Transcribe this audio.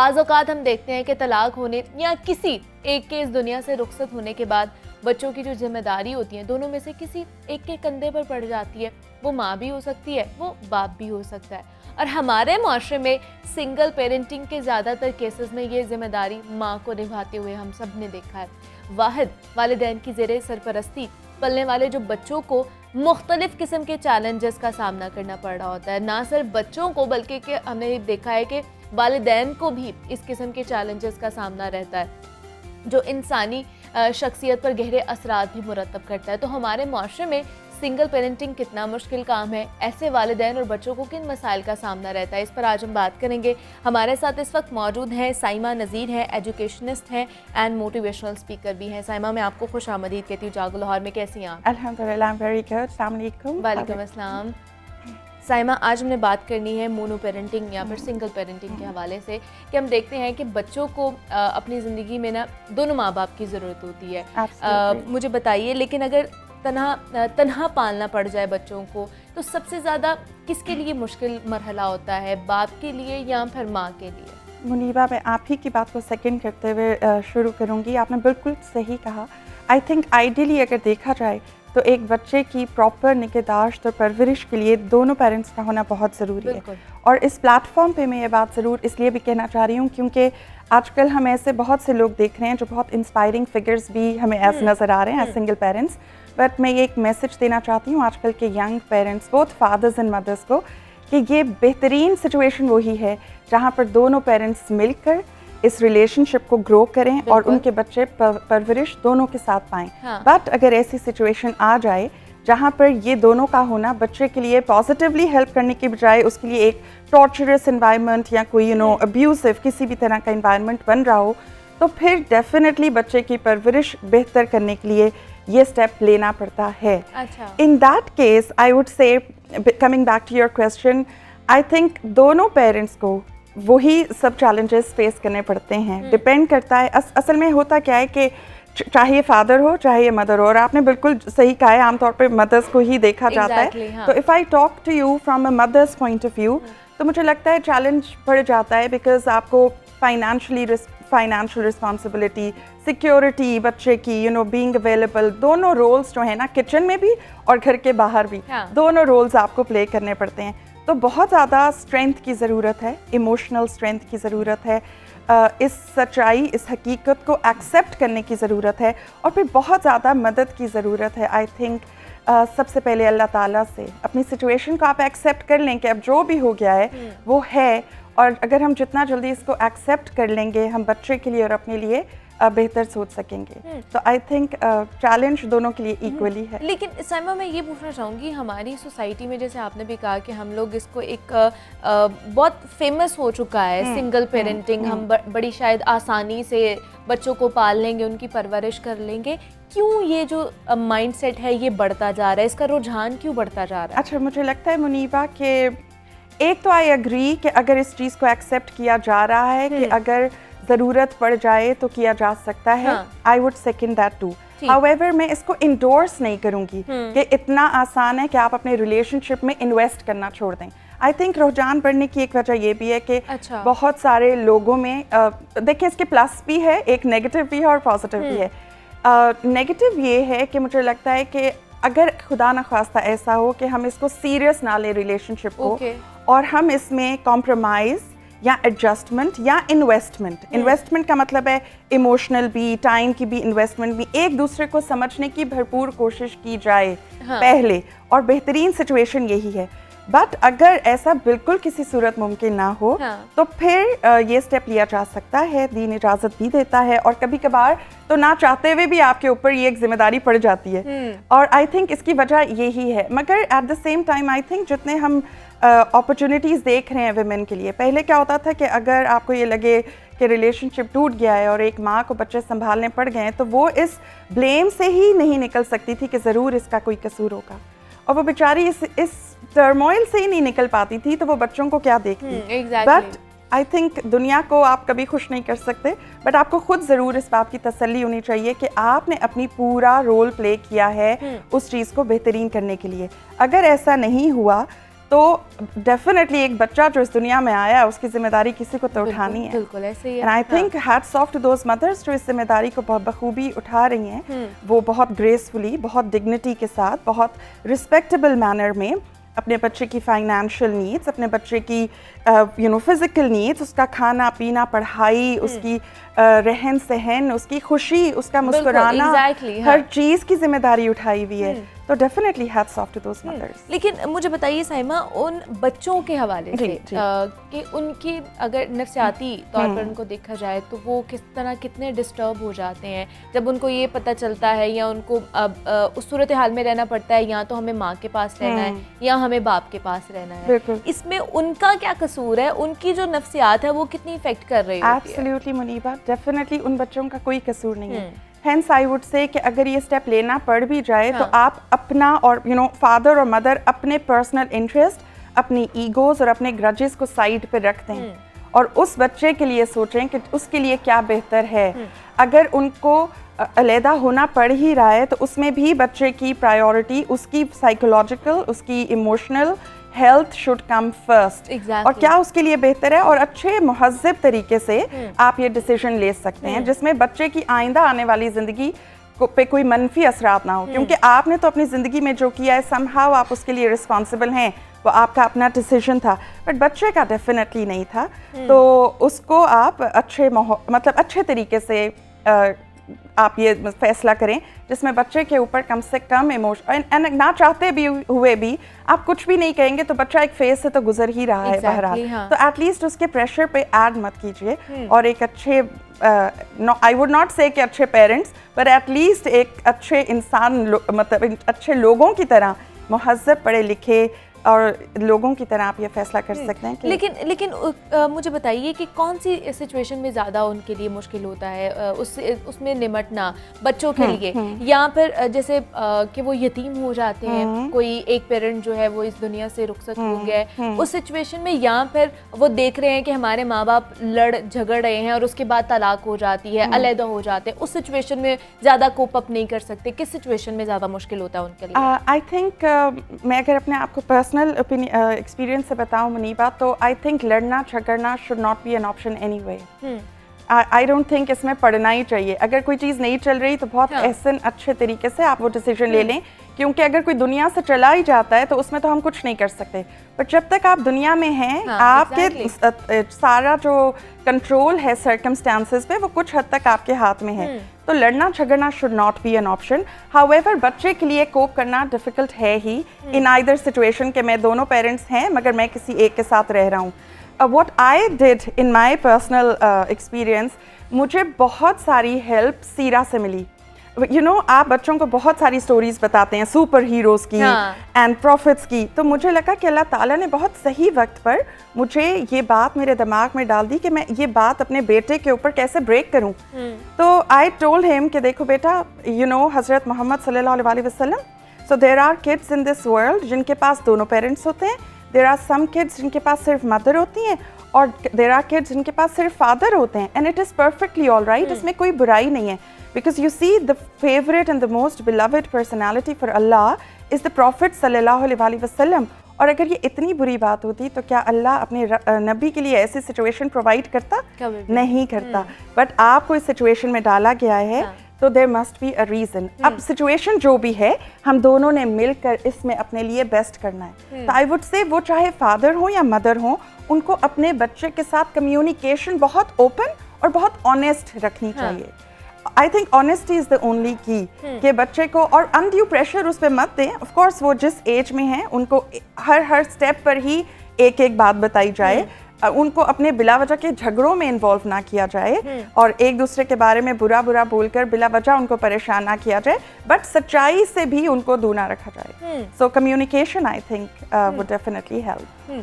बाज़ औक़ात हम देखते हैं कि तलाक होने या किसी एक के इस दुनिया से रुखसत होने के बाद बच्चों की जो जिम्मेदारी होती है दोनों में से किसी एक के कंधे पर पड़ जाती है। वो माँ भी हो सकती है, वो बाप भी हो सकता है। और हमारे माशरे में सिंगल पेरेंटिंग के ज़्यादातर केसेस में ये जिम्मेदारी माँ को निभाते हुए हम सब ने देखा है। वाहिद वालिदैन की ज़ेरे सरपरस्ती पलने वाले जो बच्चों को मुख्तलिफ किस्म के चैलेंजेस का सामना करना पड़ रहा होता है। ना सिर्फ बच्चों को बल्कि हमने देखा है कि वालिदैन को भी इस किस्म के चैलेंजेस का सामना रहता है, जो इंसानी शख्सियत पर गहरे असरात भी मुरतब करता है। तो हमारे माशरे में सिंगल पेरेंटिंग कितना मुश्किल काम है, ऐसे वालिदैन और बच्चों को किन मसाइल का सामना रहता है, इस पर आज हम बात करेंगे। हमारे साथ इस वक्त मौजूद हैं साइमा नज़ीर हैं, एजुकेशनिस्ट हैं एंड मोटिवेशनल स्पीकर भी हैं। साइमा, मैं आपको खुश आमदीद कहती हूँ जागो लाहौर में। कैसी हैं आप? अल्हम्दुलिल्लाह, वेरी गुड। अस्सलाम वालेकुम। वालेकुम अस्सलाम। साइमा, आज हमने बात करनी है मोनो पेरेंटिंग या फिर सिंगल पेरेंटिंग के हवाले से कि हम देखते हैं कि बच्चों को अपनी ज़िंदगी में ना दोनों माँ बाप की ज़रूरत होती है। मुझे बताइए, लेकिन अगर तन्हा पालना पड़ जाए बच्चों को तो सबसे ज़्यादा किसके लिए मुश्किल मरहला होता है, बाप के लिए या फिर माँ के लिए? मुनीबा, मैं आप ही की बात को सेकंड करते हुए शुरू करूँगी। आपने बिल्कुल सही कहा। आई थिंक आइडियली अगर देखा जाए तो एक बच्चे की प्रॉपर निगहदाश्त और परवरिश के लिए दोनों पेरेंट्स का होना बहुत ज़रूरी है। और इस प्लेटफॉर्म पे मैं ये बात ज़रूर इसलिए भी कहना चाह रही हूँ क्योंकि आजकल हम ऐसे बहुत से लोग देख रहे हैं जो बहुत इंस्पायरिंग फिगर्स भी हमें ऐसे नज़र आ रहे हैं एज सिंगल पेरेंट्स। बट मैं ये एक मैसेज देना चाहती हूँ आजकल के young parents, both fathers and mothers को, कि ये बेहतरीन सिचुएशन वही है जहाँ पर दोनों पेरेंट्स मिलकर इस रिलेशनशिप को ग्रो करें और उनके बच्चे परवरिश दोनों के साथ पाएं। बट अगर ऐसी सिचुएशन आ जाए जहाँ पर ये दोनों का होना बच्चे के लिए पॉजिटिवली हेल्प करने के बजाय उसके लिए एक टॉर्चरस एनवायरनमेंट या कोई अब्यूसिव किसी भी तरह का एनवायरनमेंट बन रहा हो, तो फिर डेफिनेटली बच्चे की परवरिश बेहतर करने के लिए ये स्टेप लेना पड़ता है। In that case I would say, coming back to your question, I think दोनों पेरेंट्स को वही सब चैलेंजेस फेस करने पड़ते हैं। डिपेंड करता है असल में होता क्या है कि चाहे फादर हो चाहे मदर हो, और आपने बिल्कुल सही कहा है, आमतौर पे मदर्स को ही देखा जाता है। हाँ। तो if I talk to you from a mother's point of view, तो मुझे लगता है चैलेंज बढ़ जाता है बिकॉज आपको फाइनेंशियल रिस्पॉन्सिबिलिटी, सिक्योरिटी बच्चे की, बीइंग अवेलेबल, दोनों रोल्स जो है ना, किचन में भी और घर के बाहर भी, दोनों रोल्स आपको प्ले करने पड़ते हैं। तो बहुत ज़्यादा स्ट्रेंथ की ज़रूरत है, इमोशनल स्ट्रेंथ की ज़रूरत है, इस सच्चाई, इस हकीकत को एक्सेप्ट करने की ज़रूरत है, और फिर बहुत ज़्यादा मदद की ज़रूरत है। आई थिंक सबसे पहले अल्लाह ताला से अपनी सिचुएशन को आप एक्सेप्ट कर लें कि अब जो भी हो गया है वो है, और अगर हम जितना जल्दी इसको एक्सेप्ट कर लेंगे हम बच्चे के लिए और अपने लिए बेहतर सोच सकेंगे। तो आई थिंक चैलेंज दोनों के लिए इक्वली है। लेकिन साइमा, मैं ये पूछना चाहूँगी, हमारी सोसाइटी में जैसे आपने भी कहा कि हम लोग इसको एक बहुत फेमस हो चुका है सिंगल पेरेंटिंग, हम बड़ी शायद आसानी से बच्चों को पाल लेंगे, उनकी परवरिश कर लेंगे। क्यों ये जो माइंडसेट है ये बढ़ता जा रहा है, इसका रुझान क्यों बढ़ता जा रहा है? अच्छा, मुझे लगता है मुनीबा कि एक तो आई एग्री कि अगर इस चीज़ को एक्सेप्ट किया जा रहा है कि अगर ज़रूरत पड़ जाए तो किया जा सकता है, I would second that too. However मैं इसको इंडोर्स नहीं करूँगी कि इतना आसान है कि आप अपने रिलेशनशिप में इन्वेस्ट करना छोड़ दें। आई थिंक रुझान बढ़ने की एक वजह ये भी है कि बहुत सारे लोगों में देखिए, इसके प्लस भी है, एक नेगेटिव भी है और पॉजिटिव भी है। नेगेटिव ये है कि मुझे लगता है कि अगर खुदा न खास्ता ऐसा हो कि हम इसको सीरियस ना लें रिलेशनशिप को, और हम इसमें कॉम्प्रोमाइज़ या एडजस्टमेंट या इन्वेस्टमेंट का मतलब है इमोशनल भी, टाइम की भी इन्वेस्टमेंट भी, एक दूसरे को समझने की भरपूर कोशिश की जाए पहले, और बेहतरीन सिचुएशन यही है। बट अगर ऐसा बिल्कुल किसी सूरत मुमकिन ना हो तो फिर ये स्टेप लिया जा सकता है, दीन इजाज़त भी देता है, और कभी कभार तो ना चाहते हुए भी आपके ऊपर ये एक जिम्मेदारी पड़ जाती है। और आई थिंक इसकी वजह यही है। मगर at the same time I think जितने हम अपॉर्चुनिटीज़ देख रहे हैं विमेन के लिए, पहले क्या होता था कि अगर आपको ये लगे कि रिलेशनशिप टूट गया है और एक माँ को बच्चे संभालने पड़ गए हैं, तो वो इस ब्लेम से ही नहीं निकल सकती थी कि ज़रूर इसका कोई कसूर होगा, और वो बेचारी इस टर्मोइल से ही नहीं निकल पाती थी, तो वो बच्चों को क्या देखती। बट आई थिंक दुनिया को आप कभी खुश नहीं कर सकते, बट आपको खुद ज़रूर इस बात की तसल्ली होनी चाहिए कि आपने अपनी पूरा रोल प्ले किया है उस चीज़ को बेहतरीन करने के लिए। अगर ऐसा नहीं हुआ तो डेफिनेटली एक बच्चा जो इस दुनिया में आया है उसकी जिम्मेदारी किसी को तो उठानी है। बिल्कुल ऐसे ही है। And I think hats off to those mothers जो इस जिम्मेदारी को बहुत बखूबी उठा रही हैं। वो बहुत ग्रेसफुली, बहुत डिग्निटी के साथ, बहुत रिस्पेक्टेबल मैनर में अपने बच्चे की फाइनेंशियल नीड्स, अपने बच्चे की फिजिकल नीड्स, उसका खाना पीना, पढ़ाई, उसकी रहन सहन, उसकी खुशी, उसका मुस्कुराना, हर चीज़ की जिम्मेदारी उठाई हुई है। तो definitely hats off to those mothers. लेकिन मुझे बताइए साइमा, उन बच्चों के हवाले से कि उनकी अगर नफ्सियाती तौर पर उनको देखा जाए तो वो किस तरह कितने डिस्टर्ब हो जाते हैं जब उनको ये पता चलता है, या उनको अब उस सूरत हाल में रहना पड़ता है, या तो हमें माँ के पास रहना है या हमें बाप के पास रहना है। इसमें उनका क्या कसूर है? उनकी जो नफ्सियात है वो कितनी इफेक्ट कर रही है? एब्सोल्युटली मुनीबा, डेफिनेटली उन बच्चों का कोई कसूर नहीं है। Hence I would say कि अगर ये स्टेप लेना पड़ भी जाए तो आप अपना और फादर और मदर अपने पर्सनल इंटरेस्ट, अपनी ईगोज और अपने ग्रजेस को साइड पे रख दें और उस बच्चे के लिए सोचें कि उसके लिए क्या बेहतर है। अगर उनको अलहदा होना पड़ ही रहा है तो उसमें भी बच्चे की प्रायोरिटी उसकी साइकोलॉजिकल, उसकी emotional health should come first. और क्या उसके लिए बेहतर है, और अच्छे मुहज़्ज़ब तरीके से आप ये डिसीजन ले सकते हैं जिसमें बच्चे की आइंदा आने वाली ज़िंदगी पे कोई मनफी असरात ना हो। क्योंकि आपने तो अपनी ज़िंदगी में जो किया है समहाउ आप उसके लिए रिस्पॉन्सिबल हैं, वो आपका अपना डिसीजन था, बट बच्चे का डेफिनेटली नहीं था। तो उसको आप अच्छे तरीके से आप ये फैसला करें जिसमें बच्चे के ऊपर कम से कम इमोशन, ना चाहते भी हुए भी आप कुछ भी नहीं कहेंगे तो बच्चा एक फेज से तो गुजर ही रहा है बहरहाल। तो एटलीस्ट उसके प्रेशर पे ऐड मत कीजिए और एक अच्छे आई वुड नॉट से कि अच्छे पेरेंट्स, पर एटलीस्ट एक अच्छे इंसान मतलब अच्छे लोगों की तरह, मुहज़्ज़ब पढ़े लिखे और लोगों की तरह आप ये फैसला कर सकते हैं कि लेकिन मुझे बताइए कि कौन सी सिचुएशन में ज़्यादा उनके लिए मुश्किल होता है उसमें निमटना बच्चों के लिए, या फिर जैसे कि वो यतीम हो जाते हैं, कोई एक पेरेंट जो है वो इस दुनिया से रुखसत हो गया उस सिचुएशन में, या फिर वो देख रहे हैं कि हमारे माँ बाप लड़ झगड़ रहे हैं और उसके बाद तलाक हो जाती है, अलहदा हो जाते हैं, उस सिचुएशन में ज़्यादा कोप अप नहीं कर सकते, किस सिचुएशन में ज़्यादा मुश्किल होता है उनके लिए? आई थिंक मैं अगर अपने आप को पर्सनल एक्सपीरियंस से बताऊं मुनीबा, तो आई थिंक लड़ना झगड़ना should not be an option anyway. I don't think इसमें पढ़ना ही चाहिए। अगर कोई चीज़ नहीं चल रही तो बहुत ऐसे अच्छे तरीके से आप वो डिसीजन ले लें, क्योंकि अगर कोई दुनिया से चला ही जाता है तो उसमें तो हम कुछ नहीं कर सकते। पर जब तक आप दुनिया में हैं आपके सारा जो कंट्रोल है सर्कमस्टांसेस पे वो कुछ हद तक आपके हाथ में है। तो लड़ना झगड़ना should not be an option. However बच्चे के लिए कोप करना डिफिकल्ट है ही इन आइदर सिचुएशन के मैं दोनों पेरेंट्स हैं मगर मैं किसी एक के साथ रह रहा हूँ। What I did in my personal experience, मुझे बहुत सारी हेल्प सीरा से मिली। आप बच्चों को बहुत सारी स्टोरीज बताते हैं सुपर हीरोज़ की एंड प्रॉफिट्स की, तो मुझे लगा कि अल्लाह ताला ने बहुत सही वक्त पर मुझे ये बात मेरे दिमाग में डाल दी कि मैं ये बात अपने बेटे के ऊपर कैसे ब्रेक करूं। तो आई टोल्ड हिम कि देखो बेटा, हज़रत मोहम्मद सल्लल्लाहु अलैहि वसल्लम, so there are kids in this world जिनके पास दोनों पेरेंट्स होते हैं, देयर आर सम किड्स जिनके पास सिर्फ मदर होती हैं, और देयर आर किड्स जिनके पास सिर्फ फादर होते हैं, and it is perfectly all right. इसमें कोई बुराई नहीं है, because you see the favourite and the most beloved personality for Allah is the profit सल्लल्लाहु अलैहि वसल्लम। और अगर ये इतनी बुरी बात होती तो क्या अल्लाह अपने नबी के लिए ऐसी सिचुएशन प्रोवाइड करता? नहीं करता। बट आपको इस सिचुएशन में डाला गया है तो there must be a reason. अब सिचुएशन जो भी है हम दोनों ने मिलकर इसमें अपने लिए बेस्ट करना है। तो आई वुड से वो चाहे फादर हो या मदर हो, उनको अपने बच्चे के साथ कम्युनिकेशन बहुत ओपन और बहुत ऑनेस्ट रखनी चाहिए। I think honesty is the only की कि बच्चे को, और अनड्यू प्रेशर उस पर मत दें। ऑफ कोर्स वो जिस एज में है उनको हर स्टेप पर ही एक एक बात बताई जाए, उनको अपने बिला वजह के झगड़ों में इन्वॉल्व ना किया जाए और एक दूसरे के बारे में बुरा बोलकर बिला वजह उनको परेशान ना किया जाए, बट सच्चाई से भी उनको दूर ना रखा जाए। So communication I think would definitely help.